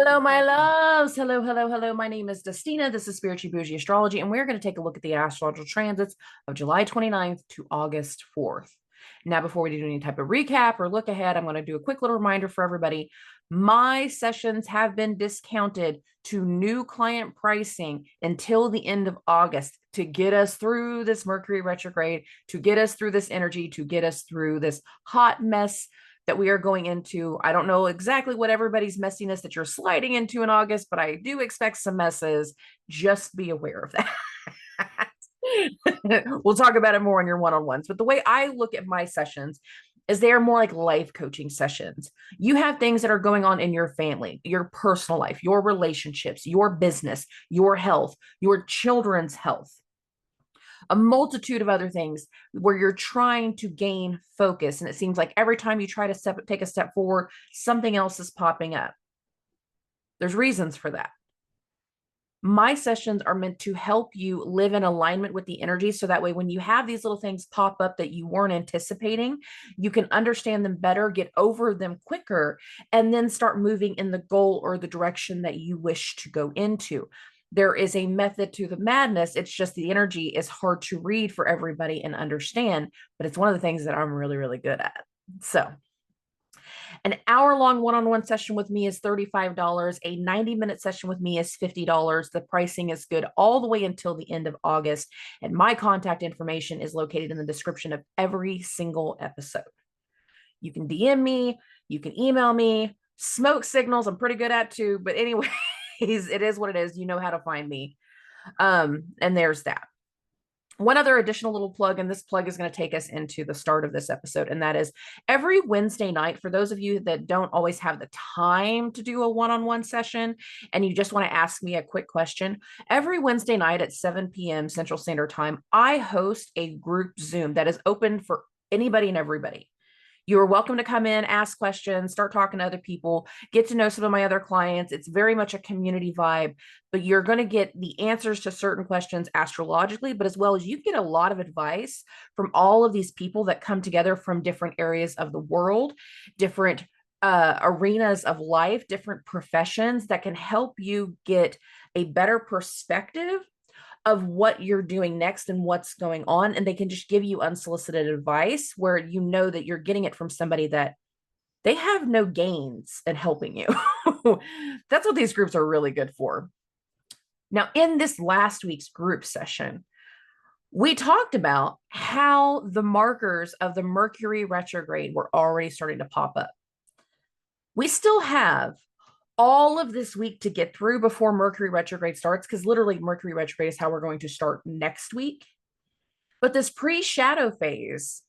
Hello, my loves. Hello, hello, hello. My name is Dustina. This is Spiritually Boujee Astrology, and we're going to take a look at the astrological transits of July 29th to August 4th. Now, before we do any type of recap or look ahead, I'm going to do a quick little reminder for everybody. My sessions have been discounted to new client pricing until the end of August to get us through this Mercury retrograde, to get us through this energy, to get us through this hot mess that we are going into. I don't know exactly what everybody's messiness that you're sliding into in August, but I do expect some messes. Just be aware of that. We'll talk about it more in your one-on-ones. But the way I look at my sessions is they are more like life coaching sessions. You have things that are going on in your family, your personal life, your relationships, your business, your health, your children's health, a multitude of other things where you're trying to gain focus. And it seems like every time you try to take a step forward, something else is popping up. There's reasons for that. My sessions are meant to help you live in alignment with the energy. So that way, when you have these little things pop up that you weren't anticipating, you can understand them better, get over them quicker, and then start moving in the goal or the direction that you wish to go into. There is a method to the madness. It's just the energy is hard to read for everybody and understand, but it's one of the things that I'm really, really good at. So an hour-long one-on-one session with me is $35. A 90-minute session with me is $50. The pricing is good all the way until the end of August. And my contact information is located in the description of every single episode. You can DM me, you can email me, smoke signals I'm pretty good at too, but anyways, it is what it is. You know how to find me. And there's that. One other additional little plug, and this plug is going to take us into the start of this episode, and that is every Wednesday night, for those of you that don't always have the time to do a one-on-one session and you just want to ask me a quick question, every Wednesday night at 7 p.m. Central Standard Time, I host a group Zoom that is open for anybody and everybody. You are welcome to come in, ask questions, start talking to other people, get to know some of my other clients. It's very much a community vibe, but you're going to get the answers to certain questions astrologically, but as well as you get a lot of advice from all of these people that come together from different areas of the world, different arenas of life, different professions that can help you get a better perspective of what you're doing next and what's going on. And they can just give you unsolicited advice where you know that you're getting it from somebody that they have no gains in helping you. That's what these groups are really good for. Now, in this last week's group session, we talked about how the markers of the Mercury retrograde were already starting to pop up. We still have all of this week to get through before Mercury retrograde starts, because literally Mercury retrograde is how we're going to start next week. But this pre-shadow phase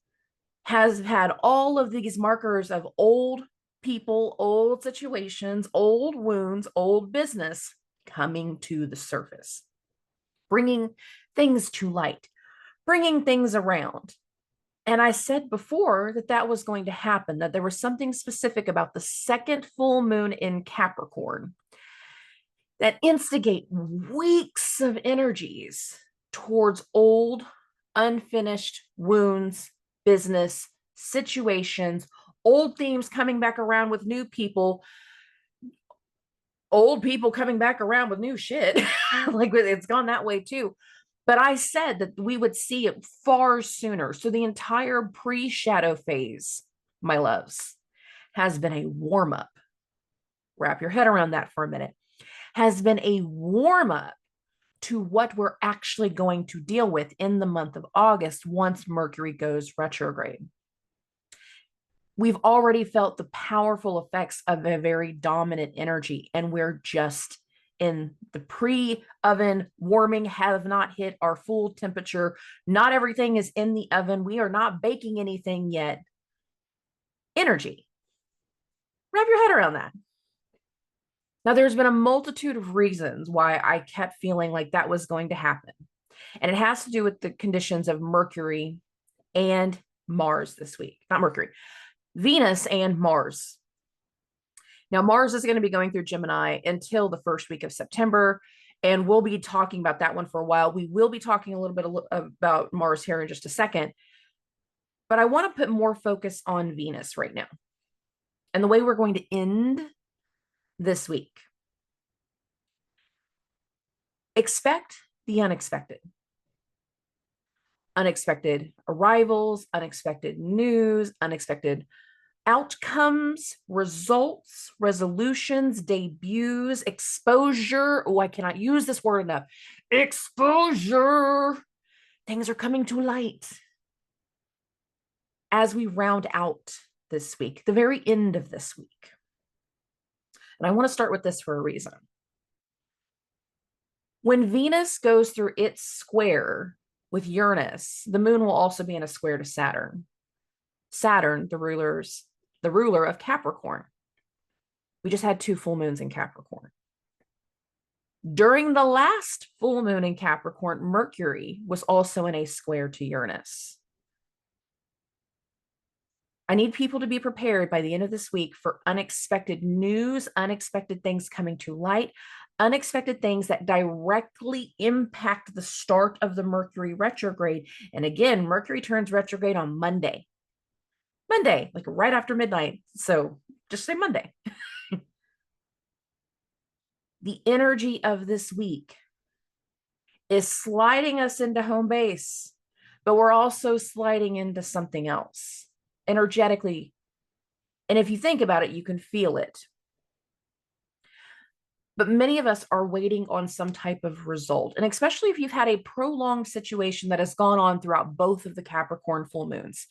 has had all of these markers of old people, old situations, old wounds, old business coming to the surface, bringing things to light, bringing things around. And I said before that that was going to happen, that there was something specific about the second full moon in Capricorn that instigate weeks of energies towards old, unfinished wounds, business, situations, old themes coming back around with new people, old people coming back around with new shit. Like it's gone that way too. But I said that we would see it far sooner. So the entire pre-shadow phase, my loves, has been a warm-up. Wrap your head around that for a minute. Has been a warm-up to what we're actually going to deal with in the month of August once Mercury goes retrograde. We've already felt the powerful effects of a very dominant energy, and we're just in the pre-oven warming, have not hit our full temperature. Not everything is in the oven. We are not baking anything yet. Energy. Wrap your head around that. Now, there's been a multitude of reasons why I kept feeling like that was going to happen. And it has to do with the conditions of Mercury and Mars this week. Not Mercury, Venus and Mars. Now, Mars is going to be going through Gemini until the first week of September, and we'll be talking about that one for a while. We will be talking a little bit about Mars here in just a second, but I want to put more focus on Venus right now and the way we're going to end this week. Expect the unexpected. Unexpected arrivals, unexpected news, unexpected outcomes, results, resolutions, debuts, exposure. Oh, I cannot use this word enough. Exposure. Things are coming to light as we round out this week, the very end of this week. And I want to start with this for a reason. When Venus goes through its square with Uranus, the moon will also be in a square to Saturn. Saturn, the ruler of Capricorn. We just had 2 full moons in Capricorn. During the last full moon in Capricorn, Mercury was also in a square to Uranus. I need people to be prepared by the end of this week for unexpected news, unexpected things coming to light, unexpected things that directly impact the start of the Mercury retrograde. And again, Mercury turns retrograde on Monday, like right after midnight. So just say Monday. The energy of this week is sliding us into home base, but we're also sliding into something else energetically. And if you think about it, you can feel it. But many of us are waiting on some type of result. And especially if you've had a prolonged situation that has gone on throughout both of the Capricorn full moons,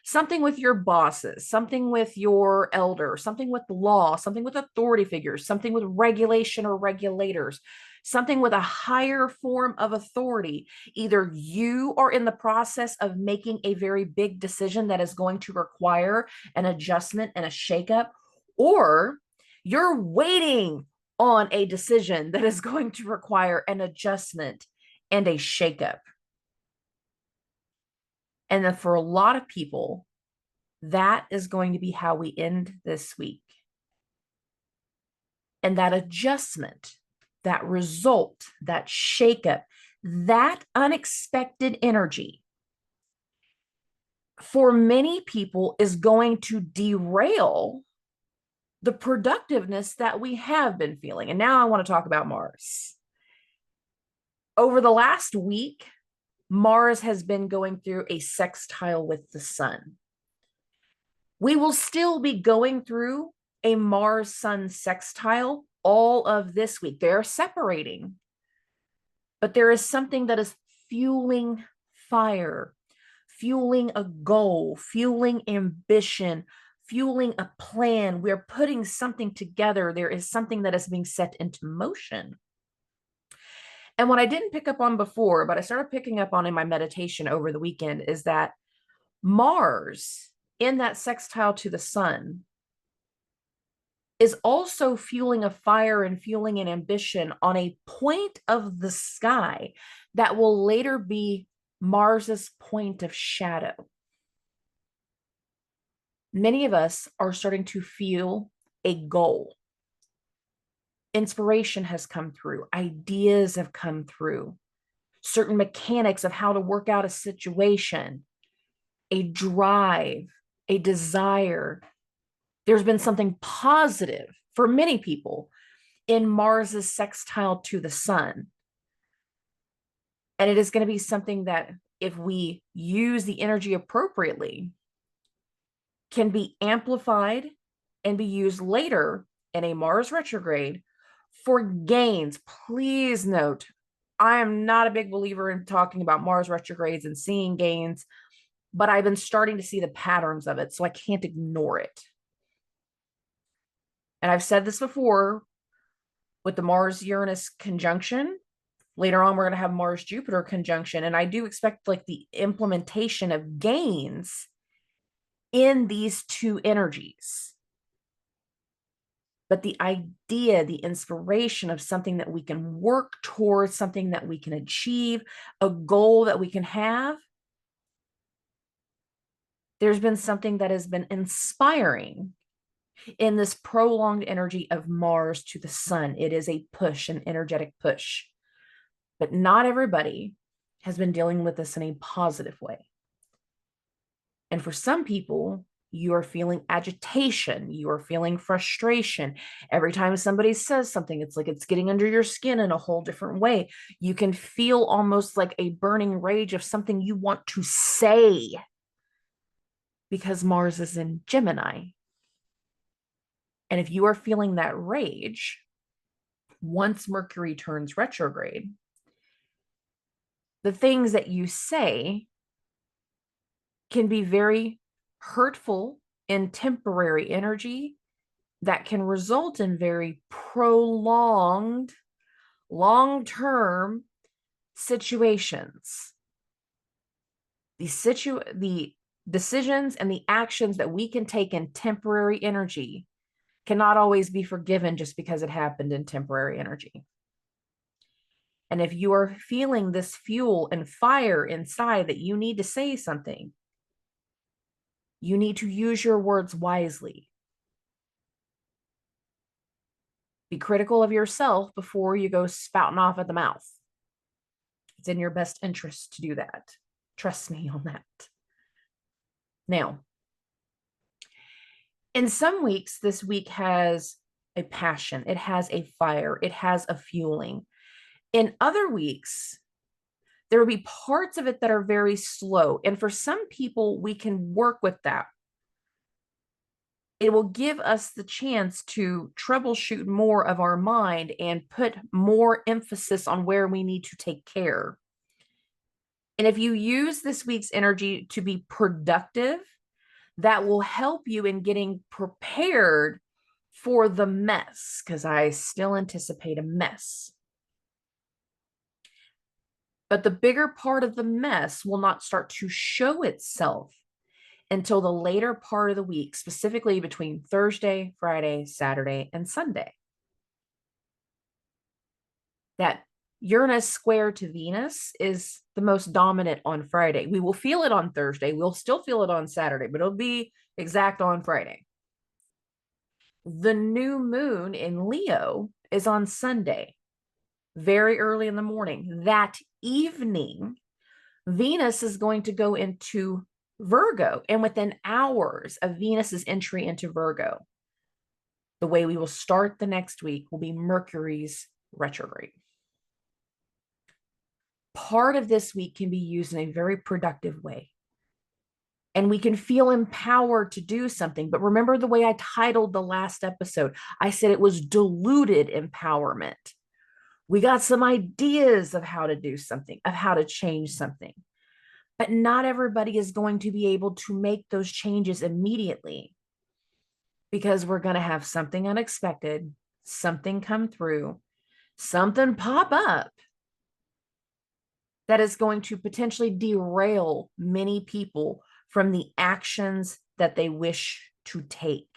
something with your bosses, something with your elder, something with law, something with authority figures, something with regulation or regulators, something with a higher form of authority. Either you are in the process of making a very big decision that is going to require an adjustment and a shakeup, or you're waiting on a decision that is going to require an adjustment and a shakeup. And then for a lot of people, that is going to be how we end this week. And that adjustment, that result, that shakeup, that unexpected energy for many people is going to derail the productiveness that we have been feeling. And now I want to talk about Mars. Over the last week, Mars has been going through a sextile with the sun. We will still be going through a Mars-Sun sextile all of this week. They're separating, but there is something that is fueling fire, fueling a goal, fueling ambition, fueling a plan. We're putting something together. There is something that is being set into motion. And what I didn't pick up on before, but I started picking up on in my meditation over the weekend, is that Mars in that sextile to the sun is also fueling a fire and fueling an ambition on a point of the sky that will later be Mars's point of shadow. Many of us are starting to feel a goal. Inspiration has come through, ideas have come through, certain mechanics of how to work out a situation, a drive, a desire. There's been something positive for many people in Mars's sextile to the sun. And it is going to be something that, if we use the energy appropriately, can be amplified and be used later in a Mars retrograde for gains. Please note, I am not a big believer in talking about Mars retrogrades and seeing gains, but I've been starting to see the patterns of it, so I can't ignore it. And I've said this before with the Mars-Uranus conjunction. Later on, we're going to have Mars-Jupiter conjunction, and I do expect like the implementation of gains in these two energies. But the idea, the inspiration of something that we can work towards, something that we can achieve, a goal that we can have, there's been something that has been inspiring in this prolonged energy of Mars to the sun. It is a push, an energetic push. But not everybody has been dealing with this in a positive way. And for some people, You are feeling agitation. You are feeling frustration. Every time somebody says something, it's like it's getting under your skin in a whole different way. You can feel almost like a burning rage of something you want to say because Mars is in Gemini. And if you are feeling that rage, once Mercury turns retrograde, the things that you say can be very hurtful in temporary energy that can result in very prolonged, long-term situations. The decisions and the actions that we can take in temporary energy cannot always be forgiven just because it happened in temporary energy. And if you are feeling this fuel and fire inside that you need to say something, you need to use your words wisely. Be critical of yourself before you go spouting off at the mouth. It's in your best interest to do that. Trust me on that. Now, in some weeks, this week has a passion, it has a fire, it has a fueling. In other weeks, there will be parts of it that are very slow. And for some people, we can work with that. It will give us the chance to troubleshoot more of our mind and put more emphasis on where we need to take care. And if you use this week's energy to be productive, that will help you in getting prepared for the mess, because I still anticipate a mess. But the bigger part of the mess will not start to show itself until the later part of the week, specifically between Thursday, Friday, Saturday, and Sunday. That Uranus square to Venus is the most dominant on Friday. We will feel it on Thursday. We'll still feel it on Saturday, but it'll be exact on Friday. The new moon in Leo is on Sunday, very early in the morning. That evening, Venus is going to go into Virgo, and within hours of Venus's entry into Virgo, the way we will start the next week will be Mercury's retrograde. Part of this week can be used in a very productive way, and we can feel empowered to do something. But remember the way I titled the last episode, I said it was diluted empowerment. We got some ideas of how to do something, of how to change something. But not everybody is going to be able to make those changes immediately, because we're going to have something unexpected, something come through, something pop up that is going to potentially derail many people from the actions that they wish to take,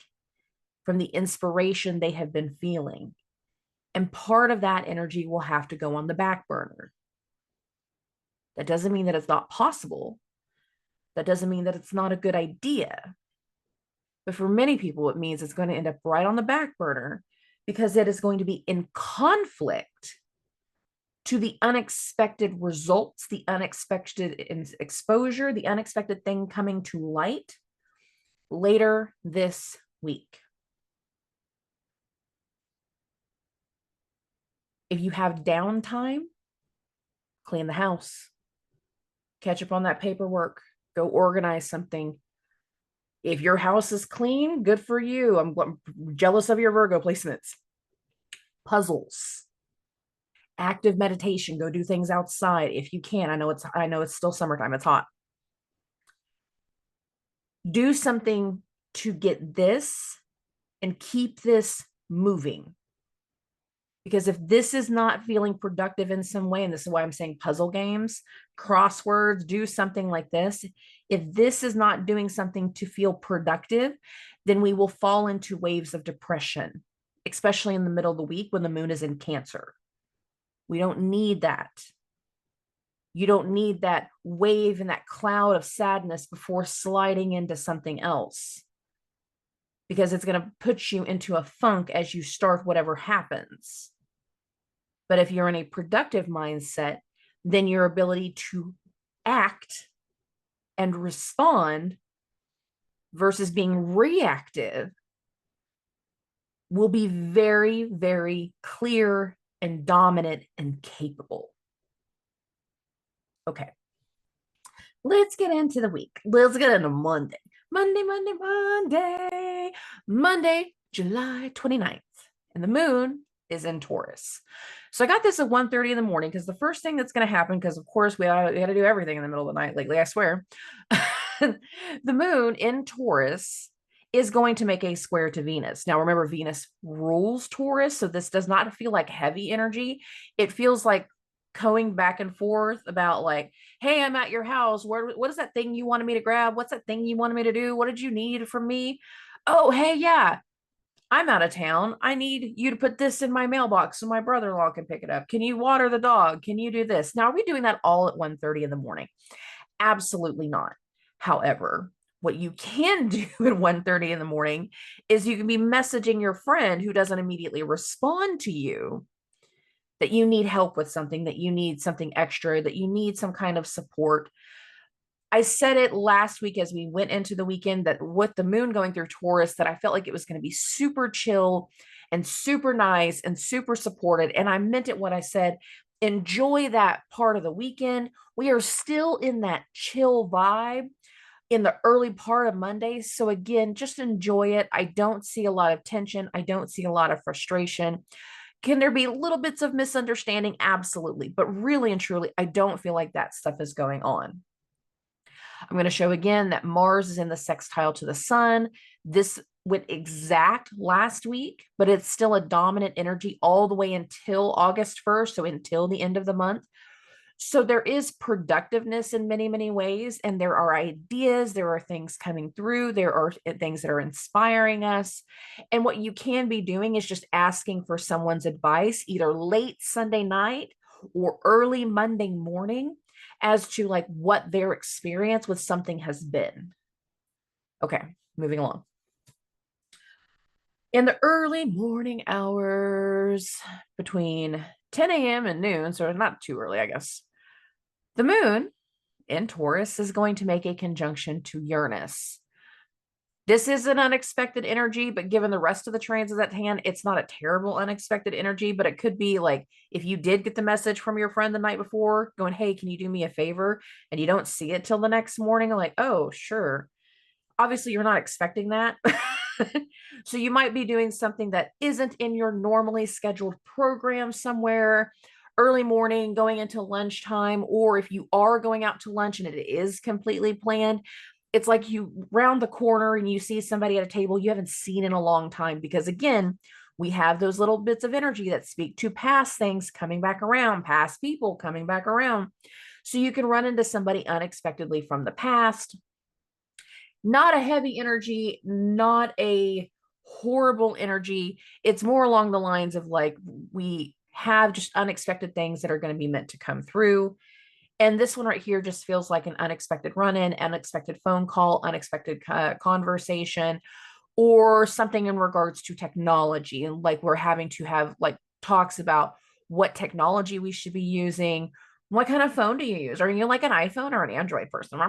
from the inspiration they have been feeling. And part of that energy will have to go on the back burner. That doesn't mean that it's not possible. That doesn't mean that it's not a good idea. But for many people, it means it's going to end up right on the back burner, because it is going to be in conflict to the unexpected results, the unexpected exposure, the unexpected thing coming to light later this week. If you have downtime, clean the house, catch up on that paperwork, go organize something. If your house is clean, good for you. I'm jealous of your Virgo placements. Puzzles, active meditation, go do things outside if you can. I know it's still summertime, it's hot. Do something to get this and keep this moving. Because if this is not feeling productive in some way, and this is why I'm saying puzzle games, crosswords, do something like this. If this is not doing something to feel productive, then we will fall into waves of depression, especially in the middle of the week when the moon is in Cancer. We don't need that. You don't need that wave and that cloud of sadness before sliding into something else, because it's going to put you into a funk as you start whatever happens. But if you're in a productive mindset, then your ability to act and respond versus being reactive will be very, very clear and dominant and capable. Okay. Let's get into the week. Let's get into Monday. Monday, July 29th. And the moon is in Taurus. So I got this at 1:30 in the morning because the first thing that's going to happen, because of course we got to do everything in the middle of the night lately, I swear. The moon in Taurus is going to make a square to Venus. Now, remember, Venus rules Taurus, so this does not feel like heavy energy. It feels like going back and forth about like, hey, I'm at your house. What is that thing you wanted me to grab? What's that thing you wanted me to do? What did you need from me? Oh, hey, yeah, I'm out of town. I need you to put this in my mailbox so my brother-in-law can pick it up. Can you water the dog? Can you do this? Now, are we doing that all at 1:30 in the morning? Absolutely not. However, what you can do at 1:30 in the morning is you can be messaging your friend who doesn't immediately respond to you that you need help with something, that you need something extra, that you need some kind of support. I said it last week as we went into the weekend that with the moon going through Taurus, that I felt like it was going to be super chill and super nice and super supported. And I meant it when I said, enjoy that part of the weekend. We are still in that chill vibe in the early part of Monday. So again, just enjoy it. I don't see a lot of tension. I don't see a lot of frustration. Can there be little bits of misunderstanding? Absolutely. But really and truly, I don't feel like that stuff is going on. I'm going to show again that Mars is in the sextile to the sun. This went exact last week, but it's still a dominant energy all the way until August 1st. So until the end of the month. So there is productiveness in many, many ways, and there are ideas, there are things coming through, there are things that are inspiring us. And what you can be doing is just asking for someone's advice, either late Sunday night or early Monday morning, as to like what their experience with something has been. Okay, moving along. In the early morning hours between 10 a.m. and noon, so not too early, I guess, the moon in Taurus is going to make a conjunction to Uranus. This is an unexpected energy, but given the rest of the transits at hand, it's not a terrible unexpected energy, but it could be like if you did get the message from your friend the night before going, hey, can you do me a favor? And you don't see it till the next morning, like, oh, sure. Obviously, you're not expecting that. So you might be doing something that isn't in your normally scheduled program somewhere early morning going into lunchtime, or if you are going out to lunch and it is completely planned, it's like you round the corner and you see somebody at a table you haven't seen in a long time, because again, we have those little bits of energy that speak to past things coming back around, past people coming back around. So you can run into somebody unexpectedly from the past. Not a heavy energy, not a horrible energy. It's more along the lines of like, we have just unexpected things that are going to be meant to come through. And this one right here just feels like an unexpected run-in, unexpected phone call, unexpected conversation, or something in regards to technology. And like we're having to have like talks about what technology we should be using. What kind of phone do you use? Are you like an iPhone or an Android person?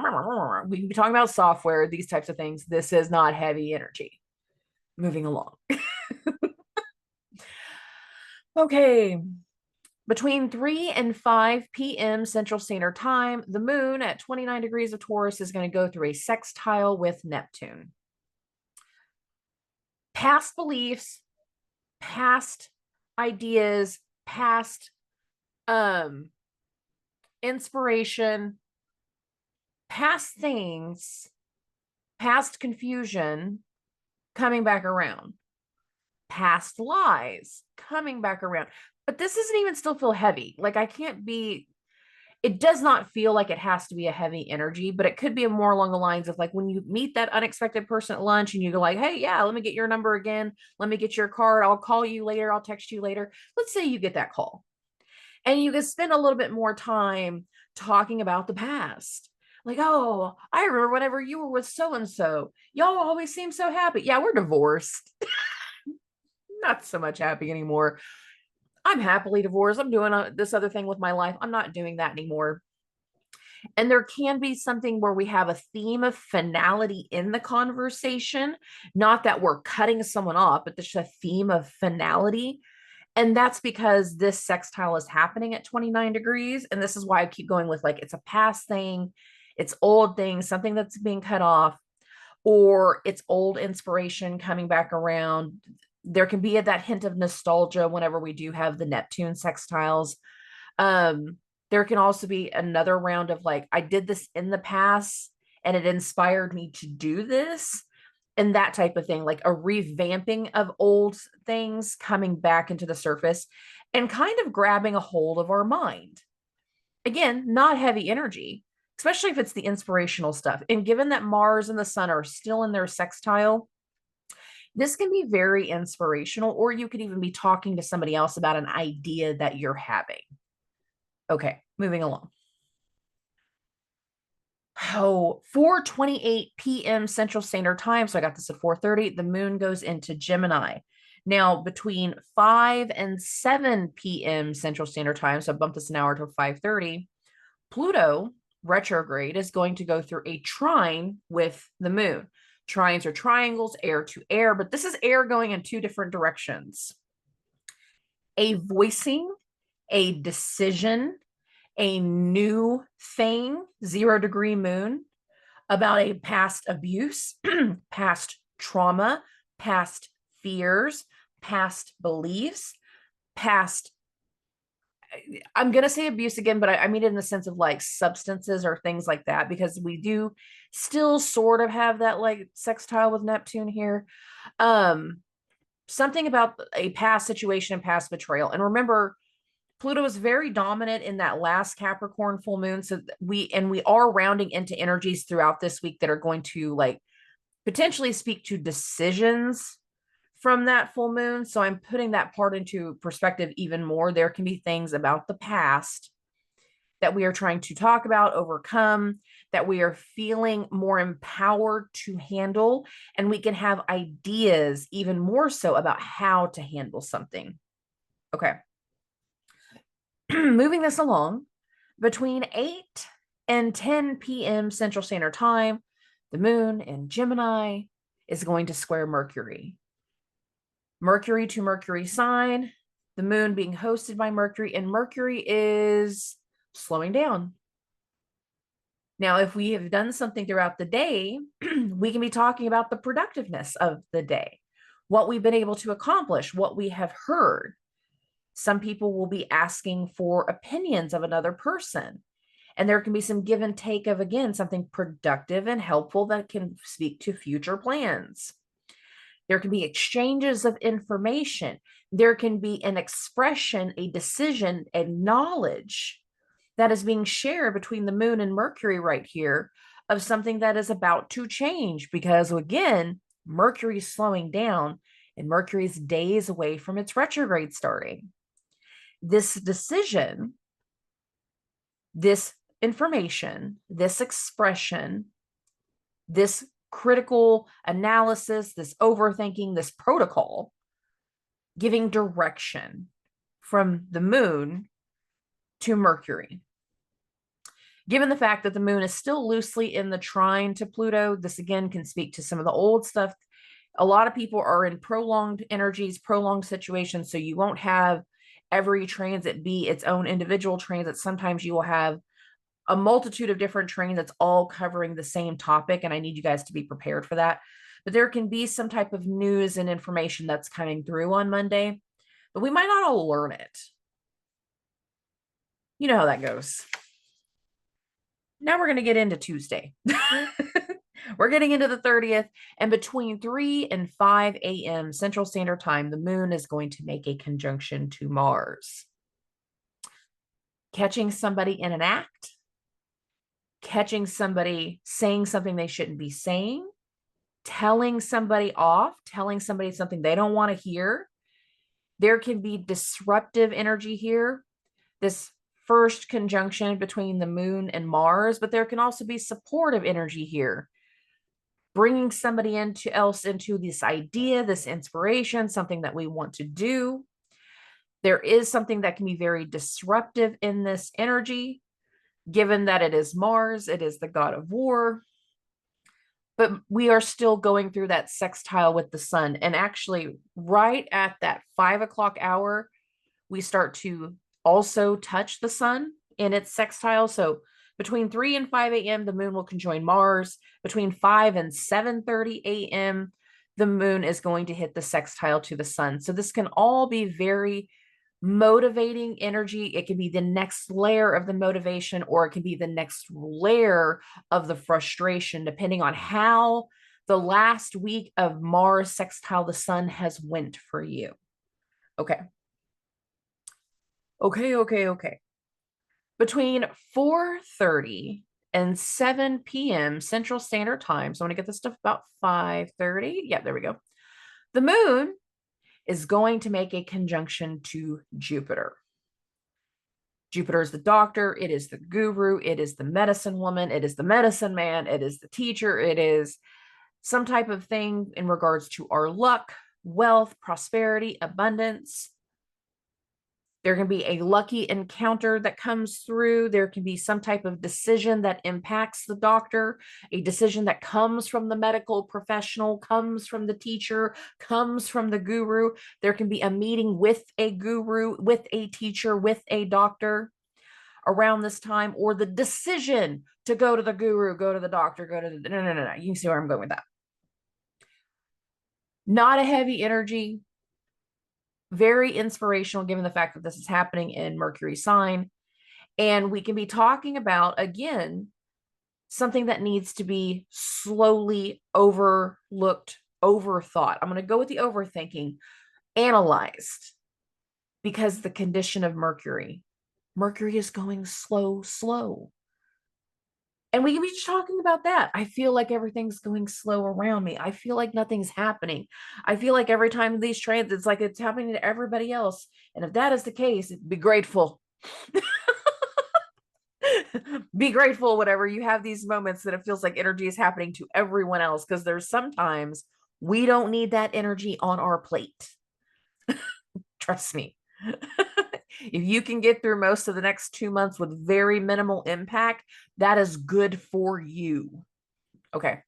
We can be talking about software, these types of things. This is not heavy energy. Moving along. Okay. Between 3 and 5 p.m. Central Standard Time, the moon at 29 degrees of Taurus is going to go through a sextile with Neptune. Past beliefs, past ideas, past inspiration, past things, past confusion coming back around, past lies coming back around. But this doesn't even still feel heavy. Like I can't be, it does not feel like it has to be a heavy energy, but it could be more along the lines of like when you meet that unexpected person at lunch and you go like, hey, yeah, let me get your number again. Let me get your card. I'll call you later. I'll text you later. Let's say you get that call and you can spend a little bit more time talking about the past. Like, oh, I remember whenever you were with so-and-so, y'all always seem so happy. Yeah, we're divorced. Not so much happy anymore. I'm happily divorced. I'm doing this other thing with my life. I'm not doing that anymore. And there can be something where we have a theme of finality in the conversation, not that we're cutting someone off, but there's a theme of finality. And that's because this sextile is happening at 29 degrees. And this is why I keep going with like, it's a past thing, it's old thing, something that's being cut off, or it's old inspiration coming back around. There can be that hint of nostalgia whenever we do have the Neptune sextiles. There can also be another round of like, I did this in the past and it inspired me to do this, and that type of thing, like a revamping of old things coming back into the surface and kind of grabbing a hold of our mind. Again, not heavy energy, especially if it's the inspirational stuff. And given that Mars and the Sun are still in their sextile, this can be very inspirational, or you could even be talking to somebody else about an idea that you're having. Okay, moving along. Oh, 4:28 p.m. Central Standard Time. So I got this at 4:30. The moon goes into Gemini. Now, between 5 and 7 p.m. Central Standard Time, so I bumped this an hour to 5:30, Pluto retrograde is going to go through a trine with the moon. Trines are triangles, air to air, but this is air going in two different directions. A voicing, a decision, a new thing, 0-degree moon, about a past abuse, past trauma, past fears, past beliefs, past, I'm going to say abuse again, but I mean it in the sense of like substances or things like that, because we do still sort of have that like sextile with Neptune here. Something about a past situation and past betrayal. And remember, Pluto is very dominant in that last Capricorn full moon. So we are rounding into energies throughout this week that are going to like potentially speak to decisions from that full moon. So I'm putting that part into perspective even more. There can be things about the past that we are trying to talk about, overcome, that we are feeling more empowered to handle, and we can have ideas even more so about how to handle something. Okay. Moving this along, between 8 and 10 p.m. Central Standard Time, the moon in Gemini is going to square Mercury. Mercury to Mercury sign, the moon being hosted by Mercury, and Mercury is slowing down. Now, if we have done something throughout the day, we can be talking about the productiveness of the day, what we've been able to accomplish, what we have heard. Some people will be asking for opinions of another person. And there can be some give and take of, again, something productive and helpful that can speak to future plans. There can be exchanges of information. There can be an expression, a decision, and knowledge that is being shared between the moon and Mercury right here of something that is about to change. Because again, Mercury is slowing down and Mercury is days away from its retrograde starting. This decision, this information, this expression, this critical analysis, this overthinking, this protocol, giving direction from the moon to Mercury. Given the fact that the moon is still loosely in the trine to Pluto, this again can speak to some of the old stuff. A lot of people are in prolonged energies, prolonged situations, so you won't have every transit be its own individual transit. Sometimes you will have a multitude of different transits all covering the same topic, and I need you guys to be prepared for that. But there can be some type of news and information that's coming through on Monday, but we might not all learn it. You know how that goes. Now we're going to get into Tuesday. We're getting into the 30th, and between 3 and 5 a.m. Central Standard Time, the moon is going to make a conjunction to Mars. Catching somebody in an act, catching somebody saying something they shouldn't be saying, telling somebody off, telling somebody something they don't want to hear. There can be disruptive energy here. This first conjunction between the moon and Mars, but there can also be supportive energy here, bringing somebody else into this idea, this inspiration, something that we want to do. There is something that can be very disruptive in this energy. given that it is Mars, it is the god of war, but we are still going through that sextile with the sun. And actually, right at that 5 o'clock hour, we start to also touch the sun in its sextile. So between 3 and 5 a.m., the moon will conjoin Mars. Between 5 and 7:30 a.m., the moon is going to hit the sextile to the sun. So this can all be very motivating energy. It can be the next layer of the motivation, or it can be the next layer of the frustration, depending on how the last week of Mars sextile the sun has went for you. Okay. Okay. Between 4:30 and 7 p.m. Central Standard Time. So I'm going to get this stuff about 5:30. Yeah, there we go. The moon is going to make a conjunction to Jupiter. Jupiter is the doctor, it is the guru, it is the medicine woman, it is the medicine man, it is the teacher, it is some type of thing in regards to our luck, wealth, prosperity, abundance. There can be a lucky encounter that comes through. There can be some type of decision that impacts the doctor, a decision that comes from the medical professional, comes from the teacher, comes from the guru. There can be a meeting with a guru, with a teacher, with a doctor around this time, or the decision to go to the guru, go to the doctor, go to the, no. You can see where I'm going with that. Not a heavy energy, very inspirational given the fact that this is happening in Mercury sign. And we can be talking about, again, something that needs to be slowly overlooked, overthought. I'm going to go with the overthinking, analyzed, because the condition of Mercury is going slow. And we can be talking about that. I feel like everything's going slow around me. I feel like nothing's happening. I feel like every time these transits, like it's happening to everybody else. And if that is the case, be grateful. Be grateful whenever you have these moments that it feels like energy is happening to everyone else, because there's sometimes we don't need that energy on our plate. Trust me. If you can get through most of the next 2 months with very minimal impact, that is good for you. Okay.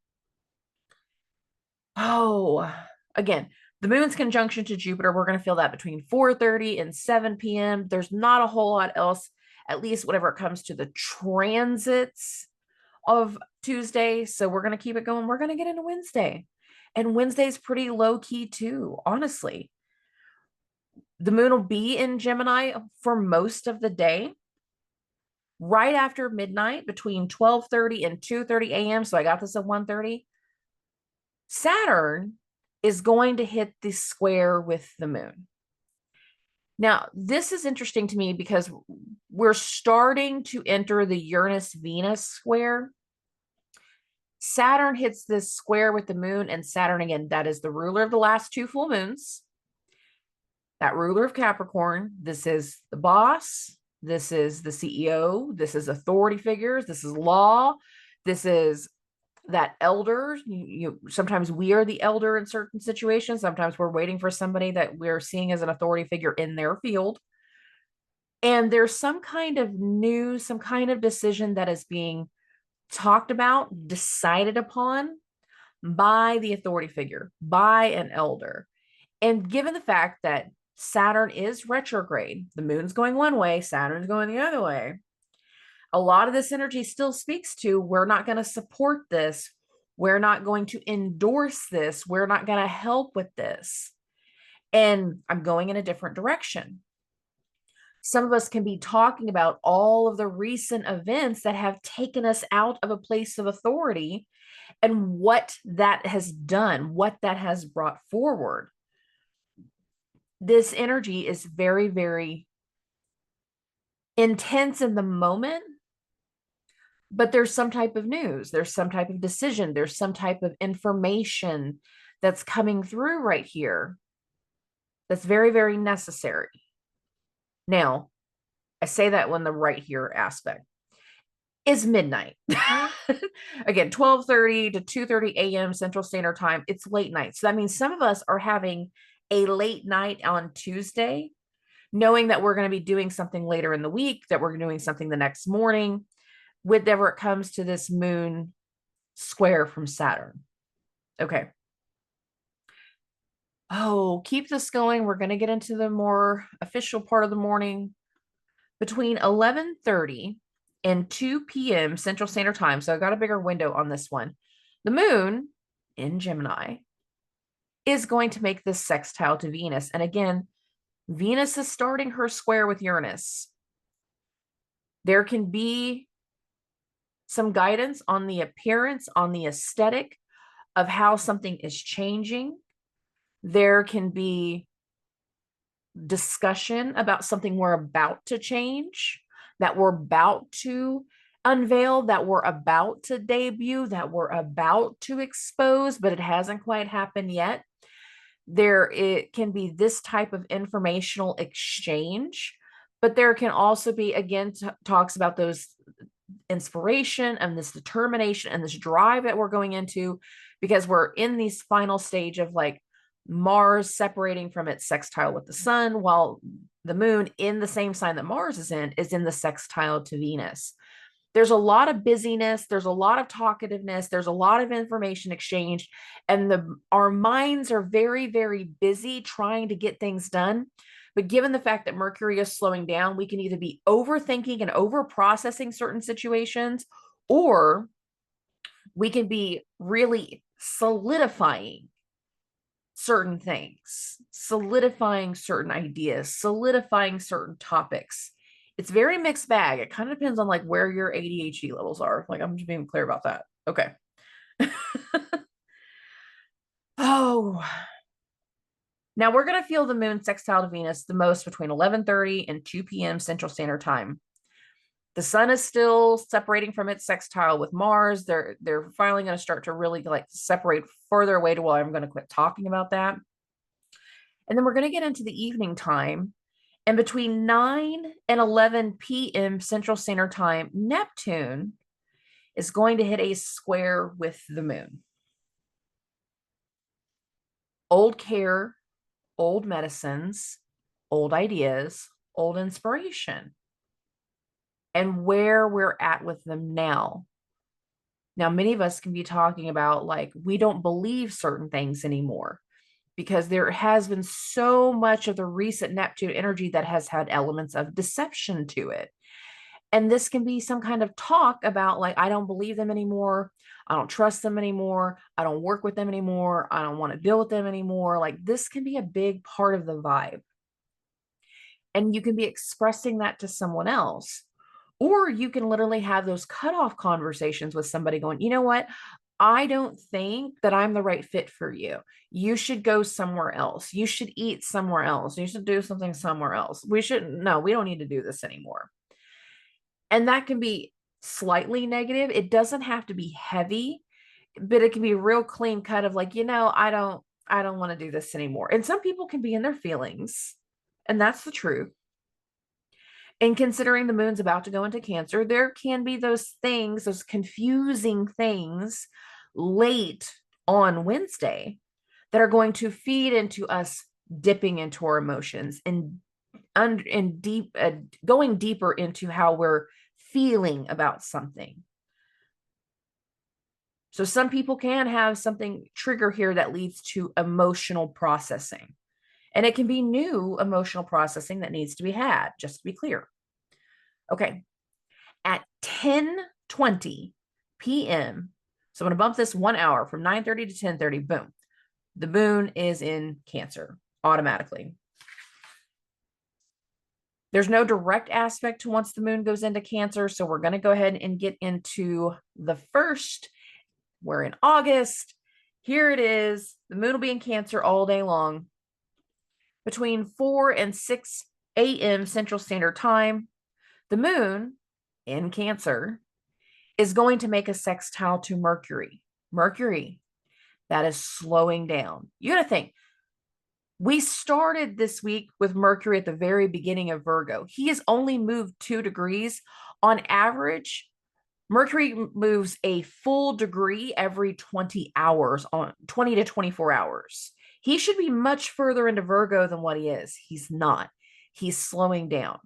Oh, again, the moon's conjunction to Jupiter, we're going to feel that between 4:30 and 7 p.m. There's not a whole lot else, at least whenever it comes to the transits of Tuesday. So we're going to keep it going. We're going to get into Wednesday. And Wednesday's pretty low key too, honestly. The moon will be in Gemini for most of the day. Right after midnight, between 12:30 and 2:30 a.m. So I got this at 1:30. Saturn is going to hit the square with the moon. Now, this is interesting to me because we're starting to enter the Uranus-Venus square. Saturn hits this square with the moon, and Saturn, again, that is the ruler of the last 2 full moons. That ruler of Capricorn. This is the boss. This is the CEO. This is authority figures. This is law. This is that elder. Sometimes we are the elder in certain situations. Sometimes we're waiting for somebody that we're seeing as an authority figure in their field. And there's some kind of news, some kind of decision that is being talked about, decided upon by the authority figure, by an elder. And given the fact that Saturn is retrograde, the moon's going one way, Saturn's going the other way, a lot of this energy still speaks to, we're not going to support this. We're not going to endorse this. We're not going to help with this. And I'm going in a different direction. Some of us can be talking about all of the recent events that have taken us out of a place of authority and what that has done, what that has brought forward. This energy is very, very intense in the moment, but there's some type of news, there's some type of decision, there's some type of information that's coming through right here that's very, very necessary. Now, I say that when the right here aspect is midnight. Again, 12:30 to 2:30 a.m. Central Standard Time. It's late night. So that means some of us are having a late night on Tuesday, knowing that we're going to be doing something later in the week, that we're doing something the next morning. whenever it comes to this moon square from Saturn. Okay. Oh, keep this going. We're going to get into the more official part of the morning. Between 11:30 and 2 p.m. Central Standard Time. So I got a bigger window on this one. The moon in Gemini is going to make this sextile to Venus. And again, Venus is starting her square with Uranus. There can be some guidance on the appearance, on the aesthetic of how something is changing. There can be discussion about something we're about to change, that we're about to unveil, that we're about to debut, that we're about to expose, but it hasn't quite happened yet. It can be this type of informational exchange, but there can also be, again, talks about those inspiration and this determination and this drive that we're going into, because we're in these final stage of like Mars separating from its sextile with the sun, while the moon in the same sign that Mars is in the sextile to Venus. There's a lot of busyness, there's a lot of talkativeness, there's a lot of information exchange, and our minds are very, very busy trying to get things done. But given the fact that Mercury is slowing down, we can either be overthinking and over processing certain situations, or we can be really solidifying certain things, solidifying certain ideas, solidifying certain topics. It's very mixed bag. It kind of depends on like where your ADHD levels are. Like, I'm just being clear about that. Okay. Oh, now we're going to feel the moon sextile to Venus the most between 11:30 and 2 p.m. Central Standard Time. The sun is still separating from its sextile with Mars. They're finally going to start to really like separate further away to where I'm going to quit talking about that. And then we're going to get into the evening time. And between 9 and 11 p.m. Central Standard Time, Neptune is going to hit a square with the moon. Old care, old medicines, old ideas, old inspiration, and where we're at with them now. Now, many of us can be talking about like, we don't believe certain things anymore because there has been so much of the recent Neptune energy that has had elements of deception to it. And this can be some kind of talk about like, I don't believe them anymore. I don't trust them anymore. I don't work with them anymore. I don't want to deal with them anymore. Like, this can be a big part of the vibe. And you can be expressing that to someone else. Or you can literally have those cutoff conversations with somebody going, you know what? I don't think that I'm the right fit for you. You should go somewhere else. You should eat somewhere else. You should do something somewhere else. We don't need to do this anymore. And that can be slightly negative. It doesn't have to be heavy, but it can be a real clean cut of like, I don't want to do this anymore. And some people can be in their feelings, and that's the truth. And considering the moon's about to go into Cancer, there can be those things, those confusing things late on Wednesday that are going to feed into us dipping into our emotions and going deeper into how we're feeling about something. So some people can have something trigger here that leads to emotional processing. And it can be new emotional processing that needs to be had, just to be clear. Okay. At 10:20 p.m., so I'm going to bump this 1 hour from 9:30 to 10:30, boom. The moon is in Cancer automatically. There's no direct aspect to once the moon goes into Cancer, so we're going to go ahead and get into the first. We're in August. Here it is. The moon will be in Cancer all day long. Between 4 and 6 a.m. Central Standard Time, the moon in Cancer is going to make a sextile to Mercury. Mercury, that is slowing down. You got to think, we started this week with Mercury at the very beginning of Virgo. He has only moved 2 degrees. On average, Mercury moves a full degree every 20 hours, on 20 to 24 hours. He should be much further into Virgo than what he is. He's not. He's slowing down.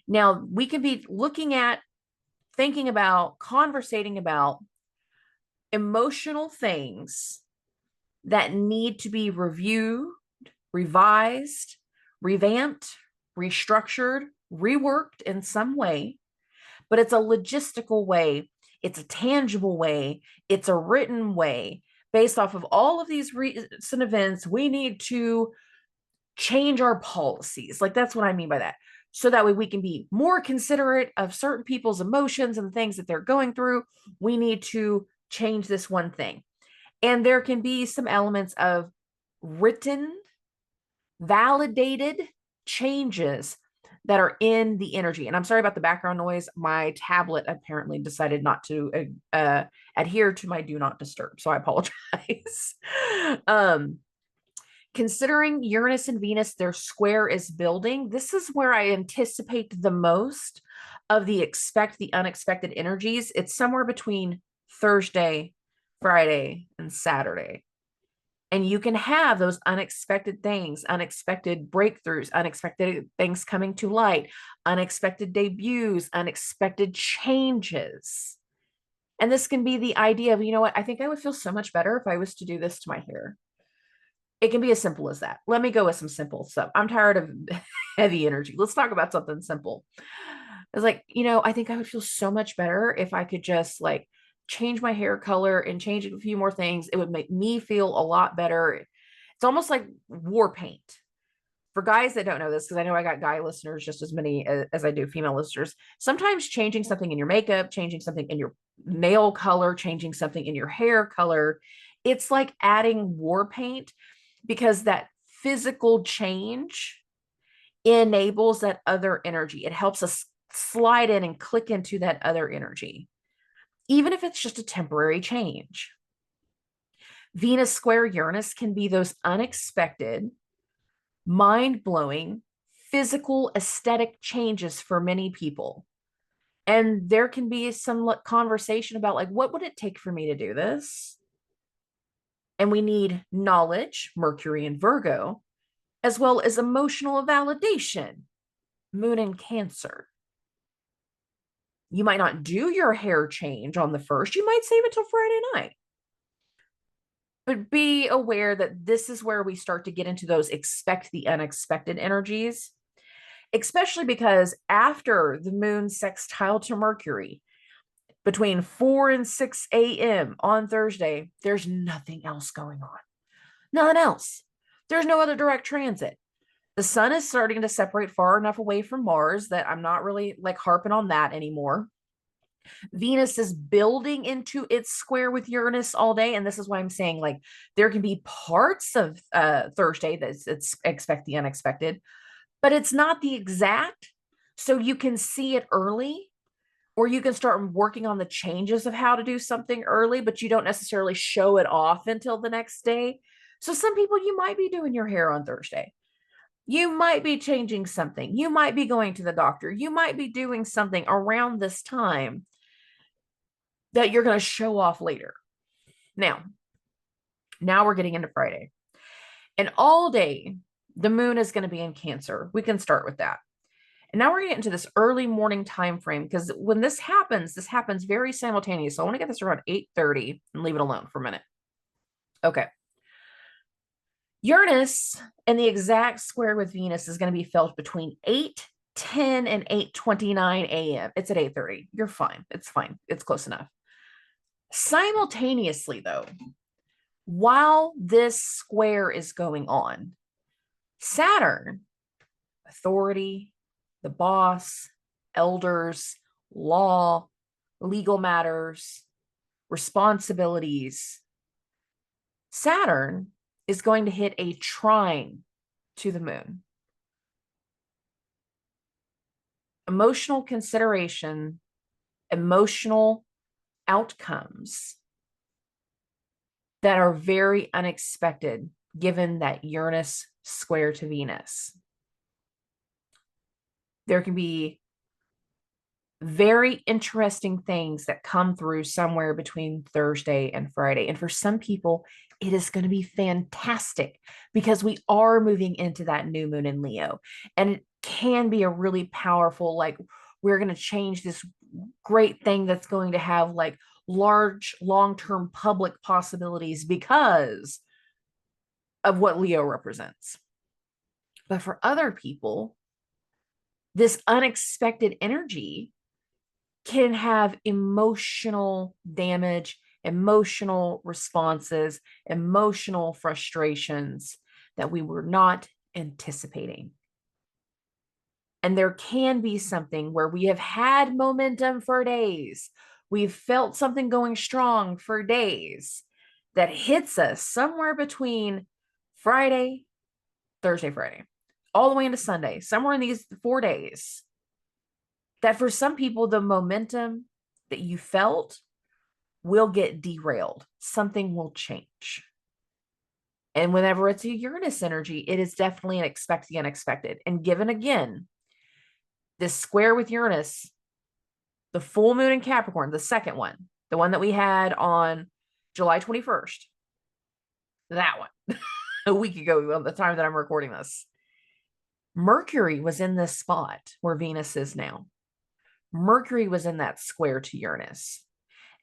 Now, we could be looking at thinking about, conversating about emotional things that need to be reviewed, revised, revamped, restructured, reworked in some way, but it's a logistical way, it's a tangible way, it's a written way. Based off of all of these recent events, we need to change our policies. Like, that's what I mean by that. So that way we can be more considerate of certain people's emotions and the things that they're going through. We need to change this one thing. And there can be some elements of written, validated changes that are in the energy. And I'm sorry about the background noise. My tablet apparently decided not to adhere to my do not disturb. So I apologize. Considering Uranus and Venus, their square is building. This is where I anticipate the most of the unexpected energies. It's somewhere between Thursday, Friday, and Saturday. And you can have those unexpected things, unexpected breakthroughs, unexpected things coming to light, unexpected debuts, unexpected changes. And this can be the idea of, you know what, I think I would feel so much better if I was to do this to my hair. It can be as simple as that. Let me go with some simple stuff. I'm tired of heavy energy. Let's talk about something simple. It's like, you know, I think I would feel so much better if I could just like change my hair color and change a few more things. It would make me feel a lot better. It's almost like war paint. For guys that don't know this, because I know I got guy listeners just as many as I do female listeners, sometimes changing something in your makeup, changing something in your nail color, changing something in your hair color, it's like adding war paint, because that physical change enables that other energy. It helps us slide in and click into that other energy, even if it's just a temporary change. Venus square Uranus can be those unexpected, mind-blowing, physical, aesthetic changes for many people. And there can be some conversation about, like, what would it take for me to do this? And we need knowledge, Mercury and Virgo, as well as emotional validation, Moon in Cancer. You might not do your hair change on the 1st. You might save it till Friday night. But be aware that this is where we start to get into those expect the unexpected energies, especially because after the moon sextile to Mercury, between 4 and 6 a.m. on Thursday, there's nothing else going on. Nothing else. There's no other direct transit. The sun is starting to separate far enough away from Mars that I'm not really like harping on that anymore. Venus is building into its square with Uranus all day. And this is why I'm saying, like, there can be parts of Thursday that's expect the unexpected, but it's not the exact. So you can see it early, or you can start working on the changes of how to do something early, but you don't necessarily show it off until the next day. So some people, you might be doing your hair on Thursday. You might be changing something. You might be going to the doctor. You might be doing something around this time that you're going to show off later. Now we're getting into Friday. And all day, the moon is going to be in Cancer. We can start with that. And now we're going to get into this early morning time frame, because when this happens very simultaneous. So I want to get this around 8:30 and leave it alone for a minute. Okay. Uranus and the exact square with Venus is going to be felt between 8:10 and 8:29 a.m. It's at 8:30. You're fine. It's fine. It's close enough. Simultaneously, though, while this square is going on, Saturn, authority, the boss, elders, law, legal matters, responsibilities, Saturn is going to hit a trine to the moon. Emotional consideration, emotional outcomes that are very unexpected given that Uranus square to Venus. There can be very interesting things that come through somewhere between Thursday and Friday. And for some people, it is going to be fantastic because we are moving into that new moon in Leo. And it can be a really powerful, like, we're going to change this great thing that's going to have like large long-term public possibilities because of what Leo represents. But for other people, this unexpected energy can have emotional damage, emotional responses, emotional frustrations that we were not anticipating. And there can be something where we have had momentum for days. We've felt something going strong for days that hits us somewhere between Friday, Thursday, Friday, all the way into Sunday, somewhere in these 4 days. That for some people, the momentum that you felt will get derailed. Something will change. And whenever it's a Uranus energy, it is definitely an expect the unexpected. And given again, this square with Uranus, the full moon in Capricorn, the second one, the one that we had on July 21st, that one, a week ago, on the time that I'm recording this, Mercury was in this spot where Venus is now. Mercury was in that square to Uranus.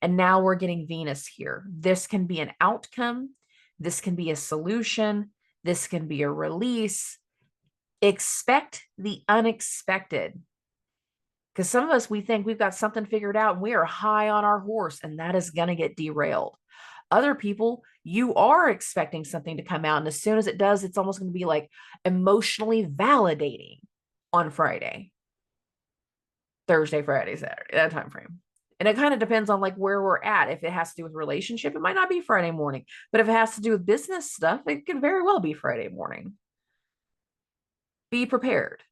And now we're getting Venus here. This can be an outcome. This can be a solution. This can be a release. Expect the unexpected. Because some of us, we think we've got something figured out and we are high on our horse, and that is going to get derailed. Other people, you are expecting something to come out, and as soon as it does, it's almost going to be like emotionally validating on Friday, Thursday, Friday, Saturday, that time frame. And it kind of depends on like where we're at. If it has to do with relationship, it might not be Friday morning. But if it has to do with business stuff, it could very well be Friday morning. Be prepared.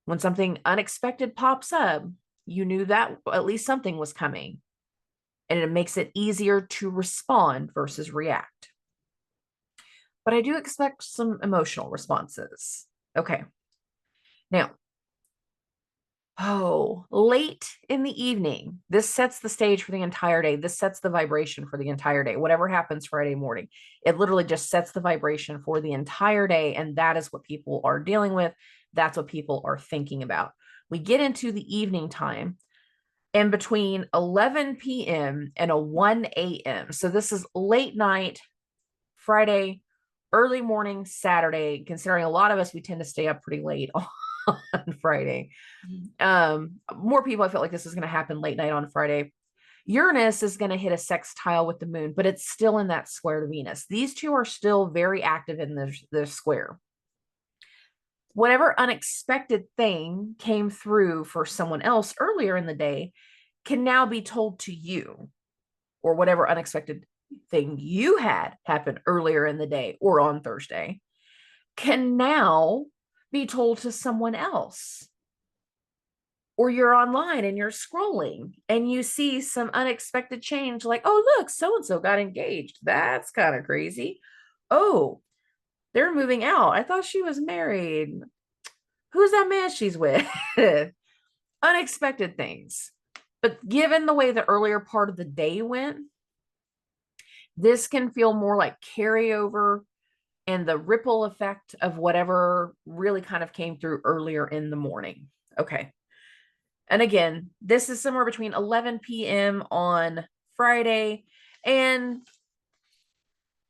When something unexpected pops up, you knew that at least something was coming. And it makes it easier to respond versus react. But I do expect some emotional responses. Okay. Now, late in the evening, this sets the stage for the entire day. This sets the vibration for the entire day. Whatever happens Friday morning, it literally just sets the vibration for the entire day. And that is what people are dealing with. That's what people are thinking about. We get into the evening time, and between 11 p.m. and a 1 a.m. So this is late night, Friday, early morning, Saturday, considering a lot of us, we tend to stay up pretty late on Friday. More people, I felt like this is going to happen late night on Friday. Uranus is going to hit a sextile with the moon, but it's still in that square to Venus. These two are still very active in the square. Whatever unexpected thing came through for someone else earlier in the day can now be told to you, or whatever unexpected thing you had happen earlier in the day or on Thursday can now be told to someone else. Or you're online and you're scrolling and you see some unexpected change, like, oh, look, so-and-so got engaged. That's kind of crazy. Oh, they're moving out. I thought she was married. Who's that man she's with? Unexpected things. But given the way the earlier part of the day went, this can feel more like carryover and the ripple effect of whatever really kind of came through earlier in the morning. Okay. And again, this is somewhere between 11 p.m. on Friday and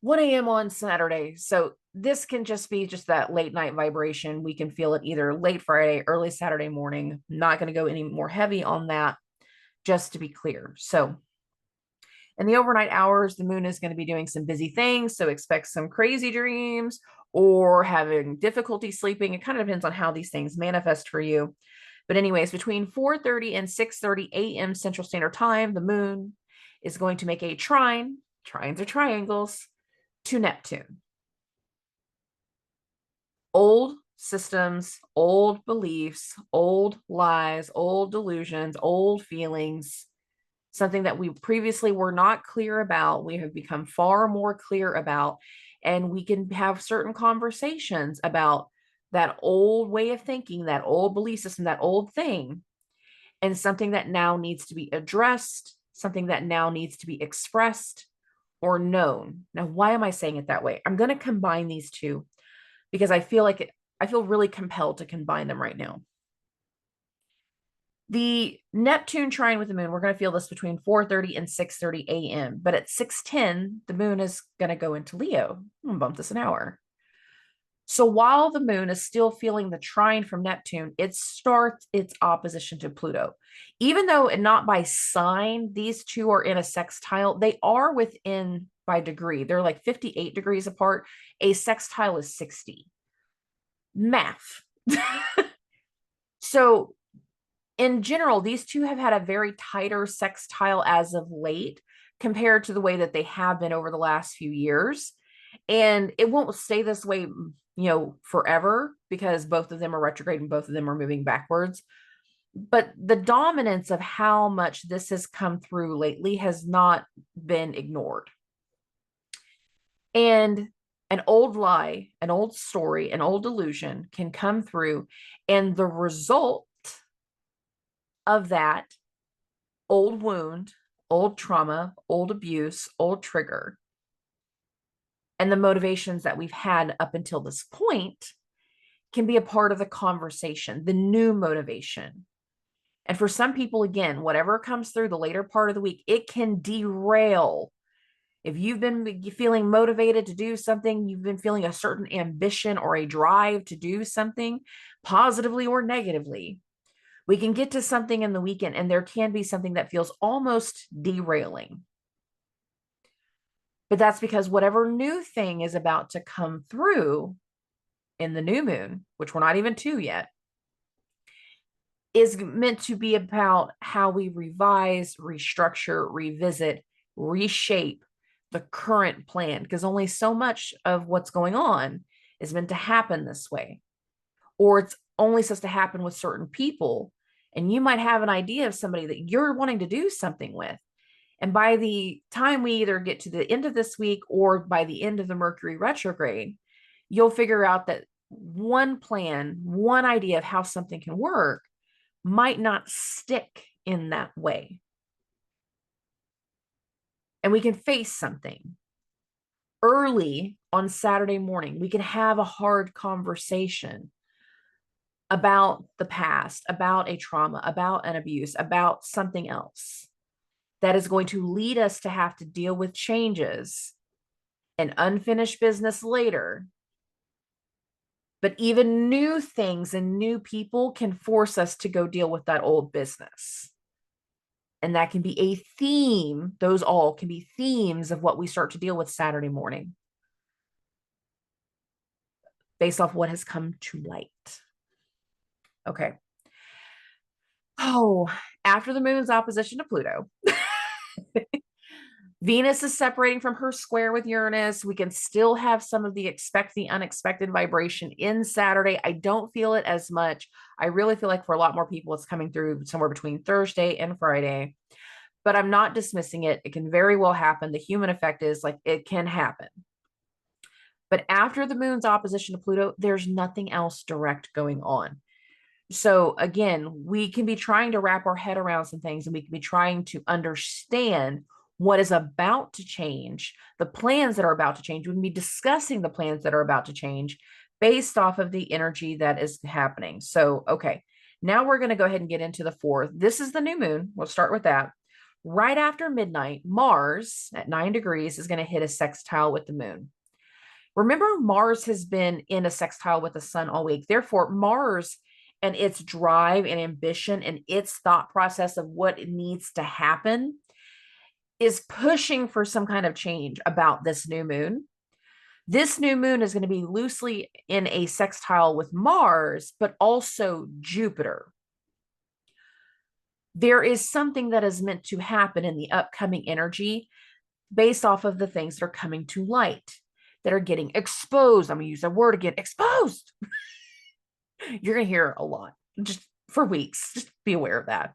1 a.m. on Saturday. So this can just be just that late night vibration. We can feel it either late Friday, early Saturday morning. Not going to go any more heavy on that, just to be clear. So in the overnight hours, the moon is going to be doing some busy things. So expect some crazy dreams or having difficulty sleeping. It kind of depends on how these things manifest for you. But anyways, between 4:30 and 6:30 a.m. Central Standard Time, the moon is going to make a trine. Trines are triangles to Neptune. Old systems, old beliefs, old lies, old delusions, old feelings, something that we previously were not clear about, we have become far more clear about, and we can have certain conversations about that old way of thinking, that old belief system, that old thing, and something that now needs to be addressed, something that now needs to be expressed or known. Now, why am I saying it that way? I'm going to combine these two because I feel really compelled to combine them right now. The Neptune trine with the moon, we're going to feel this between 4:30 and 6:30 a.m. But at 6:10, the moon is going to go into Leo. I'm going to bump this an hour. So while the moon is still feeling the trine from Neptune, it starts its opposition to Pluto. Even though not by sign, these two are in a sextile, they are within by degree. They're like 58 degrees apart. A sextile is 60. Math. So in general, these two have had a very tighter sextile as of late compared to the way that they have been over the last few years. And it won't stay this way, forever, because both of them are retrograde and both of them are moving backwards. But the dominance of how much this has come through lately has not been ignored. And an old lie, an old story, an old illusion can come through, and the result of that old wound, old trauma, old abuse, old trigger, and the motivations that we've had up until this point can be a part of the conversation, the new motivation. And for some people, again, whatever comes through the later part of the week, it can derail. If you've been feeling motivated to do something, you've been feeling a certain ambition or a drive to do something positively or negatively, we can get to something in the weekend and there can be something that feels almost derailing. But that's because whatever new thing is about to come through in the new moon, which we're not even to yet, is meant to be about how we revise, restructure, revisit, reshape the current plan, because only so much of what's going on is meant to happen this way, or it's only supposed to happen with certain people. And you might have an idea of somebody that you're wanting to do something with. And by the time we either get to the end of this week or by the end of the Mercury retrograde, you'll figure out that one plan, one idea of how something can work might not stick in that way. And we can face something early on Saturday morning. We can have a hard conversation about the past, about a trauma, about an abuse, about something else that is going to lead us to have to deal with changes and unfinished business later. But even new things and new people can force us to go deal with that old business. And that can be a theme. Those all can be themes of what we start to deal with Saturday morning based off what has come to light. Okay. Oh, after the moon's opposition to Pluto, Venus is separating from her square with Uranus. We can still have some of the expect the unexpected vibration in Saturday. I don't feel it as much. I really feel like for a lot more people, it's coming through somewhere between Thursday and Friday, but I'm not dismissing it. It can very well happen. The human effect is like it can happen. But after the moon's opposition to Pluto, there's nothing else direct going on. So again, we can be trying to wrap our head around some things, and we can be trying to understand what is about to change, the plans that are about to change. We can be discussing the plans that are about to change based off of the energy that is happening. So, okay, now we're going to go ahead and get into the 4th. This is the new moon. We'll start with that. Right after midnight, Mars at 9 degrees is going to hit a sextile with the moon. Remember, Mars has been in a sextile with the sun all week. Therefore, Mars and its drive and ambition and its thought process of what it needs to happen is pushing for some kind of change about this new moon. This new moon is going to be loosely in a sextile with Mars, but also Jupiter. There is something that is meant to happen in the upcoming energy based off of the things that are coming to light, that are getting exposed. I'm going to use that word again, exposed. You're going to hear a lot just for weeks. Just be aware of that.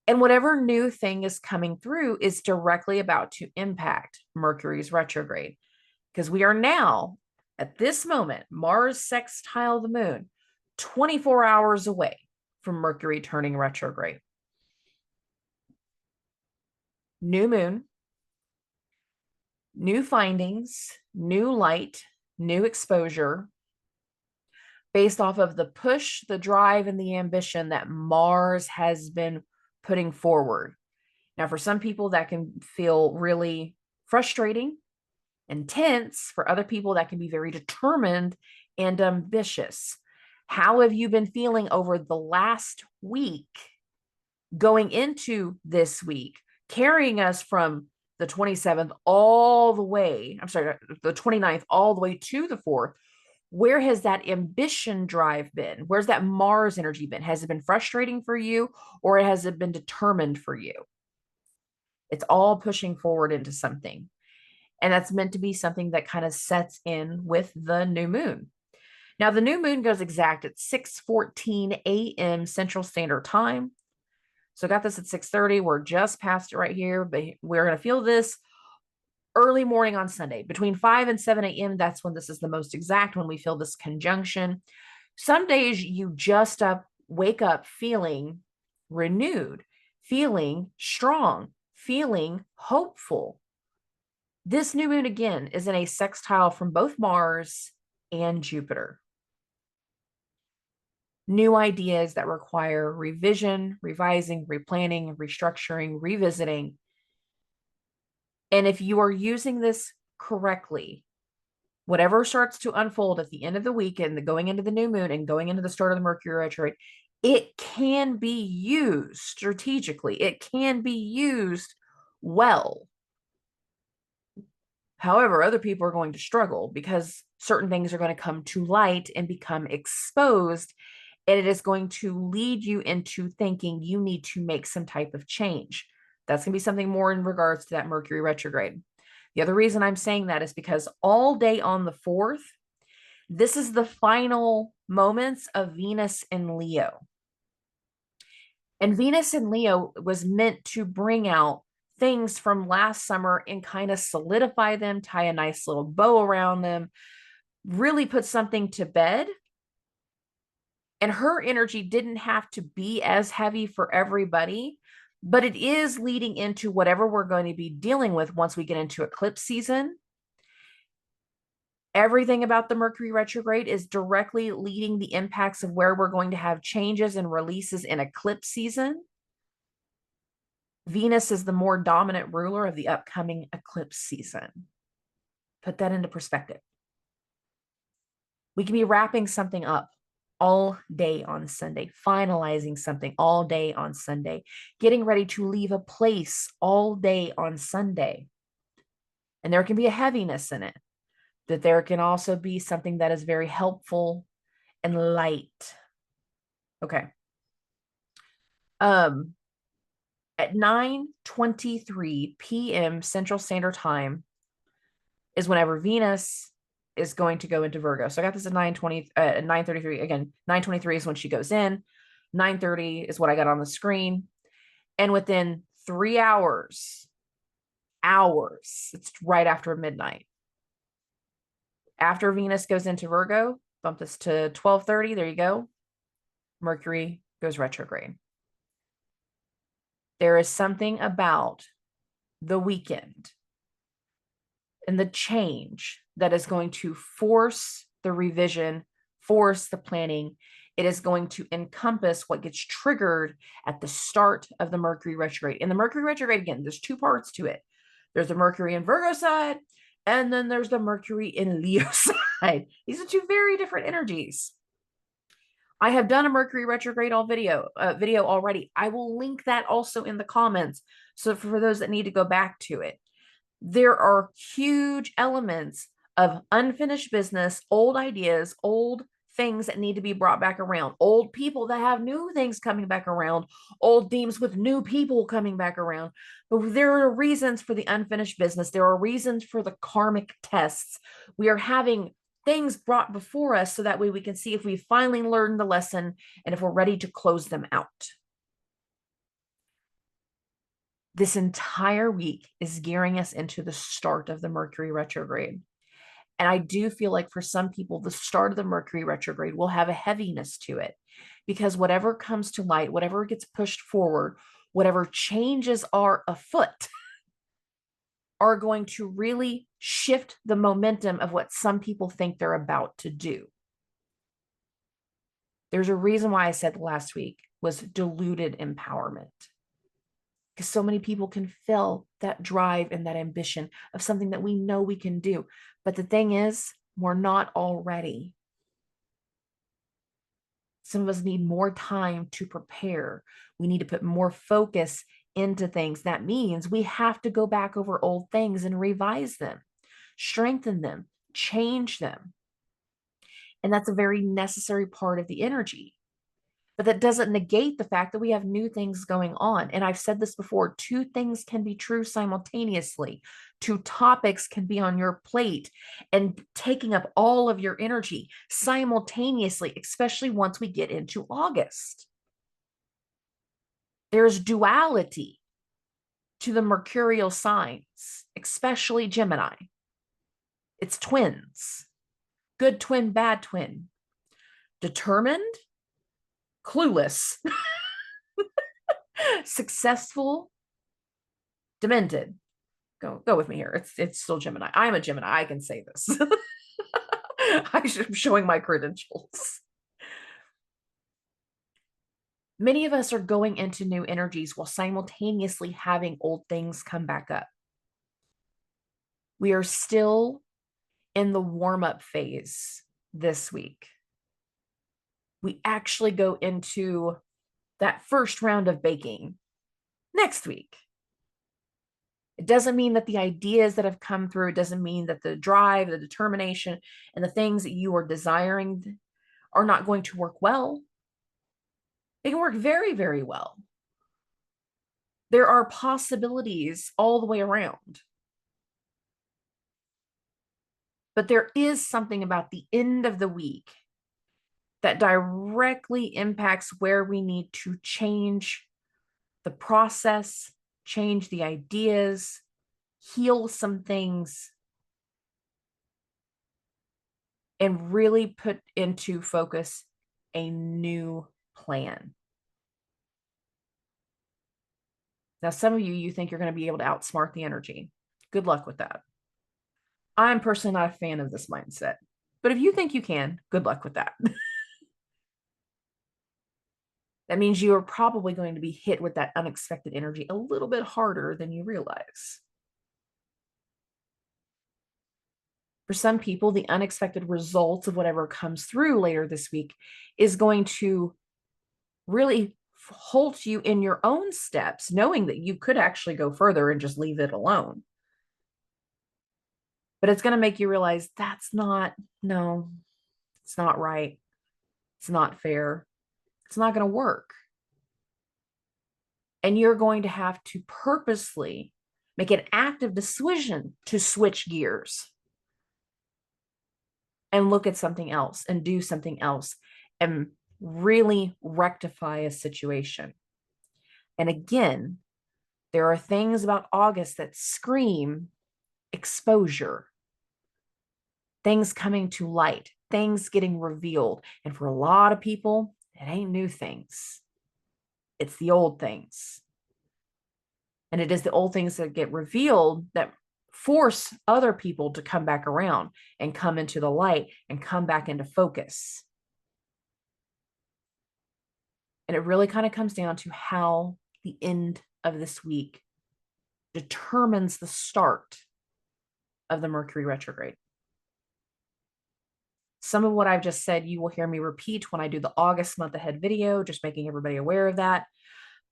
And whatever new thing is coming through is directly about to impact Mercury's retrograde, because we are now at this moment, Mars sextile the moon, 24 hours away from Mercury turning retrograde. New moon, new findings, new light, new exposure. based off of the push, the drive, and the ambition that Mars has been putting forward. Now, for some people, that can feel really frustrating, intense. For other people, that can be very determined and ambitious. How have you been feeling over the last week, going into this week, carrying us from the 27th all the way, I'm sorry, the 29th all the way to the 4th? Where has that ambition drive been? Where's that Mars energy been? Has it been frustrating for you, or has it been determined for you? It's all pushing forward into something. And that's meant to be something that kind of sets in with the new moon. Now, the new moon goes exact at 6:14 a.m. Central Standard Time. So I got this at 6:30. We're just past it right here, but we're going to feel this early morning on Sunday. Between 5 and 7 a.m., that's when this is the most exact, when we feel this conjunction. Some days you just wake up feeling renewed, feeling strong, feeling hopeful. This new moon, again, is in a sextile from both Mars and Jupiter. New ideas that require revision, revising, replanning, restructuring, revisiting. And if you are using this correctly, whatever starts to unfold at the end of the weekend, going into the new moon and going into the start of the Mercury retrograde, it can be used strategically. It can be used well. However, other people are going to struggle because certain things are going to come to light and become exposed. And it is going to lead you into thinking you need to make some type of change. That's going to be something more in regards to that Mercury retrograde. The other reason I'm saying that is because all day on the 4th, this is the final moments of Venus in Leo. And Venus in Leo was meant to bring out things from last summer and kind of solidify them, tie a nice little bow around them, really put something to bed. And her energy didn't have to be as heavy for everybody, but it is leading into whatever we're going to be dealing with once we get into eclipse season. Everything about the Mercury retrograde is directly leading the impacts of where we're going to have changes and releases in eclipse season. Venus is the more dominant ruler of the upcoming eclipse season. Put that into perspective. We can be wrapping something up all day on Sunday, finalizing something all day on Sunday, getting ready to leave a place all day on Sunday. And there can be a heaviness in it, but there can also be something that is very helpful and light. Okay. At 9:23 p.m. Central Standard Time is whenever Venus is going to go into Virgo. So I got this at 9:33. Again, 9:23 is when she goes in. 9:30 is what I got on the screen. And within 3 hours, it's right after midnight. After Venus goes into Virgo, bump this to 12:30. There you go. Mercury goes retrograde. There is something about the weekend and the change that is going to force the revision, force the planning. It is going to encompass what gets triggered at the start of the Mercury retrograde. In the Mercury retrograde, again, there's two parts to it. There's the Mercury in Virgo side, and then there's the Mercury in Leo side. These are two very different energies. I have done a Mercury retrograde video already. I will link that also in the comments. So for those that need to go back to it, there are huge elements of unfinished business, old ideas, old things that need to be brought back around, old people that have new things coming back around, old themes with new people coming back around. But there are reasons for the unfinished business. There are reasons for the karmic tests. We are having things brought before us so that way we can see if we finally learned the lesson and if we're ready to close them out. This entire week is gearing us into the start of the Mercury retrograde. And I do feel like for some people, the start of the Mercury retrograde will have a heaviness to it because whatever comes to light, whatever gets pushed forward, whatever changes are afoot are going to really shift the momentum of what some people think they're about to do. There's a reason why I said last week was diluted empowerment. Because so many people can feel that drive and that ambition of something that we know we can do. But the thing is, we're not all ready. Some of us need more time to prepare. We need to put more focus into things. That means we have to go back over old things and revise them, strengthen them, change them. And that's a very necessary part of the energy. But that doesn't negate the fact that we have new things going on. And I've said this before, two things can be true simultaneously. Two topics can be on your plate and taking up all of your energy simultaneously, especially once we get into August. There's duality to the mercurial signs, especially Gemini. It's twins, good twin, bad twin, determined, clueless, successful, demented. Go with me here. It's still Gemini. I'm a Gemini. I can say this. I'm showing my credentials. Many of us are going into new energies while simultaneously having old things come back up. We are still in the warm-up phase this week. We actually go into that first round of baking next week. It doesn't mean that the ideas that have come through, it doesn't mean that the drive, the determination, and the things that you are desiring are not going to work well. They can work very, very well. There are possibilities all the way around. But there is something about the end of the week that directly impacts where we need to change the process, change the ideas, heal some things, and really put into focus a new plan. Now, some of you think you're going to be able to outsmart the energy. Good luck with that. I'm personally not a fan of this mindset, but if you think you can, good luck with that. That means you are probably going to be hit with that unexpected energy a little bit harder than you realize. For some people, the unexpected results of whatever comes through later this week is going to really halt you in your own steps, knowing that you could actually go further and just leave it alone. But it's going to make you realize no, it's not right. It's not fair. It's not going to work. And you're going to have to purposely make an active decision to switch gears and look at something else and do something else and really rectify a situation. And again, there are things about August that scream exposure, things coming to light, things getting revealed. And for a lot of people, it ain't new things. It's the old things. And it is the old things that get revealed that force other people to come back around and come into the light and come back into focus. And it really kind of comes down to how the end of this week determines the start of the Mercury retrograde. Some of what I've just said, you will hear me repeat when I do the August month ahead video, just making everybody aware of that.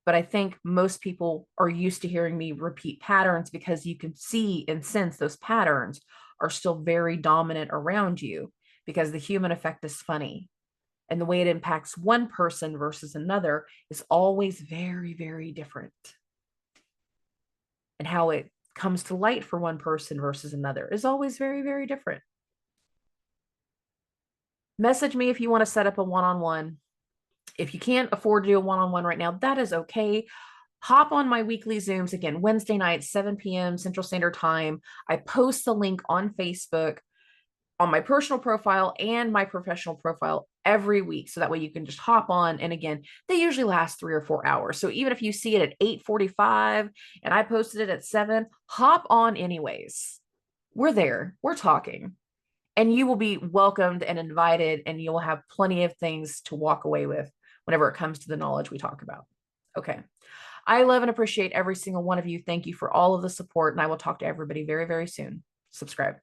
But I think most people are used to hearing me repeat patterns because you can see and sense those patterns are still very dominant around you because the human effect is funny. And the way it impacts one person versus another is always very, very different. And how it comes to light for one person versus another is always very, very different. Message me if you want to set up a one-on-one. If you can't afford to do a one-on-one right now, that is okay. Hop on my weekly Zooms again, Wednesday night, 7 p.m. Central Standard Time. I post the link on Facebook on my personal profile and my professional profile every week. So that way you can just hop on. And again, they usually last 3 or 4 hours. So even if you see it at 8:45 and I posted it at 7, hop on anyways. We're there. We're talking. and you will be welcomed and invited, and you'll have plenty of things to walk away with whenever it comes to the knowledge we talk about. Okay. I love and appreciate every single one of you. Thank you for all of the support, and I will talk to everybody very, very soon. Subscribe.